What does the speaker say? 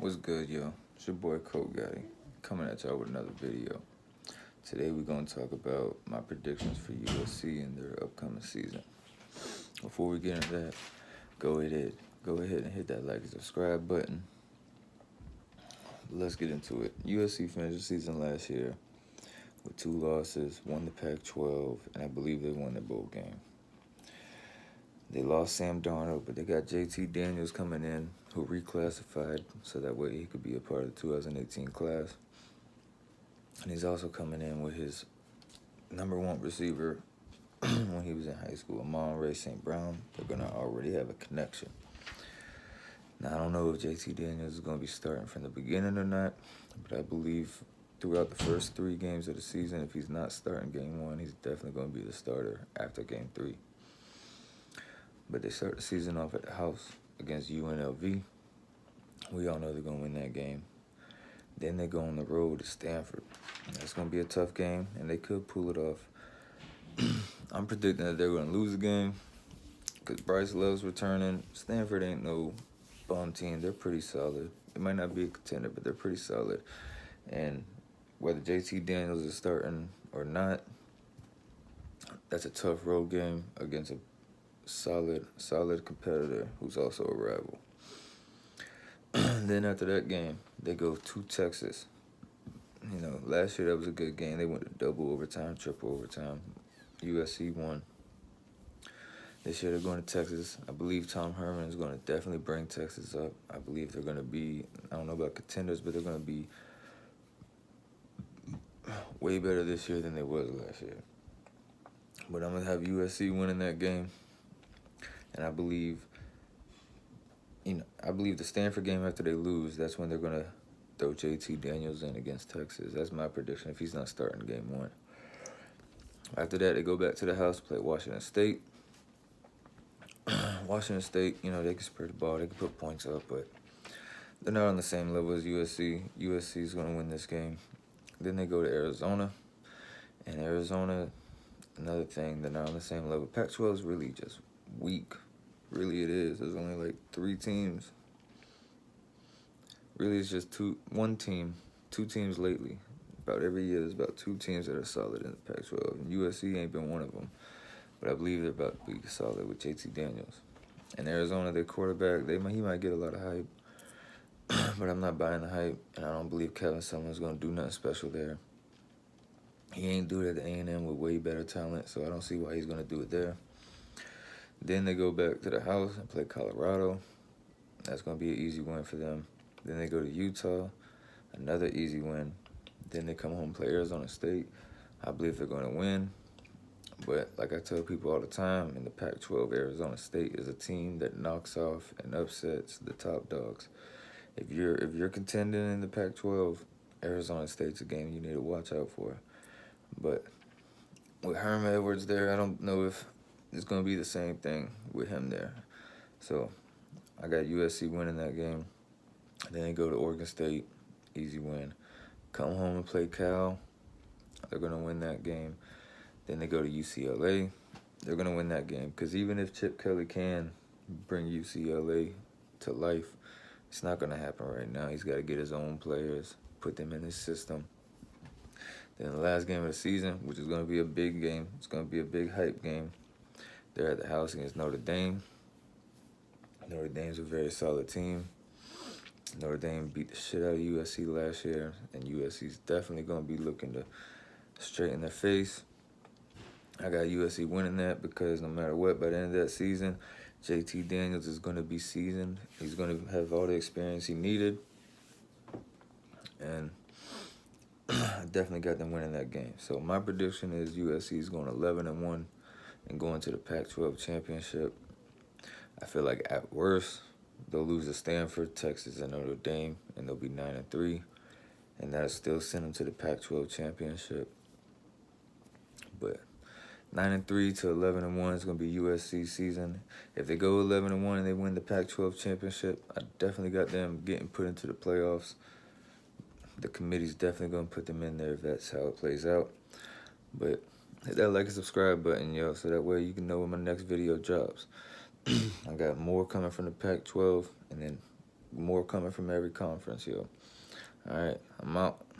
What's good, yo? It's your boy Cole Gotti, coming at y'all with another video. Today we're going to talk about my predictions for USC in their upcoming season. Before we get into that, go ahead and hit that like and subscribe button. Let's get into it. USC finished the season last year with 2 losses, won the Pac-12, and I believe they won the bowl game. They lost Sam Darnold, but they got JT Daniels coming in, who reclassified so that way he could be a part of the 2018 class. And he's also coming in with his number 1 receiver when he was in high school, Amon-Ra St. Brown. They're going to already have a connection. Now, I don't know if JT Daniels is going to be starting from the beginning or not, but I believe throughout the first 3 games of the season, if he's not starting game 1, he's definitely going to be the starter after game 3. But they start the season off at the house against UNLV. We all know they're going to win that game. Then they go on the road to Stanford. That's going to be a tough game, and they could pull it off. I'm predicting that they're going to lose the game because Bryce Love's returning. Stanford ain't no bum team. They're pretty solid. It might not be a contender, but they're pretty solid. And whether JT Daniels is starting or not, that's a tough road game against a solid competitor who's also a rival. Then after that game, they go to Texas. You know, last year that was a good game. They went to double overtime, triple overtime. USC won. This year they're going to Texas. I believe Tom Herman is going to definitely bring Texas up. I believe they're going to be, I don't know about contenders, but they're going to be way better this year than they was last year. But I'm going to have USC winning that game. And I believe the Stanford game after they lose, that's when they're going to throw JT Daniels in against Texas. That's my prediction if he's not starting game 1. After that, they go back to the house, play Washington State. Washington State, they can spread the ball, they can put points up, but they're not on the same level as USC. USC is going to win this game. Then they go to Arizona. And Arizona, another thing, they're not on the same level. Pac-12 is really just weak. Really it is. There's only like 3 teams. Really it's just 2 teams lately. About every year there's about 2 teams that are solid in the Pac-12. And USC ain't been one of them. But I believe they're about to be solid with JT Daniels. And Arizona, their quarterback, he might get a lot of hype. But I'm not buying the hype. And I don't believe Kevin Sumlin's going to do nothing special there. He ain't do it at the A&M with way better talent, so I don't see why he's going to do it there. Then they go back to the house and play Colorado. That's going to be an easy win for them. Then they go to Utah, another easy win. Then they come home and play Arizona State. I believe they're going to win. But like I tell people all the time, in the Pac-12, Arizona State is a team that knocks off and upsets the top dogs. If you're contending in the Pac-12, Arizona State's a game you need to watch out for. But with Herm Edwards there, I don't know if it's going to be the same thing with him there. So I got USC winning that game. Then they go to Oregon State, easy win. Come home and play Cal. They're going to win that game. Then they go to UCLA. They're going to win that game. Because even if Chip Kelly can bring UCLA to life, it's not going to happen right now. He's got to get his own players, put them in his system. Then the last game of the season, which is going to be a big game. It's going to be a big hype game. They're at the house against Notre Dame. Notre Dame's a very solid team. Notre Dame beat the shit out of USC last year, and USC's definitely going to be looking to straighten their face. I got USC winning that because no matter what, by the end of that season, JT Daniels is going to be seasoned. He's going to have all the experience he needed. And I definitely got them winning that game. So my prediction is USC is going 11-1 and going to the Pac-12 championship. I feel like at worst, they'll lose to Stanford, Texas, and Notre Dame, and they'll be 9-3. And that'll still send them to the Pac-12 championship. But 9-3 to 11-1 is going to be USC season. If they go 11-1 and they win the Pac-12 championship, I definitely got them getting put into the playoffs. The committee's definitely going to put them in there if that's how it plays out. But hit that like and subscribe button, yo, so that way you can know when my next video drops. I got more coming from the Pac-12, and then more coming from every conference, yo. All right, I'm out.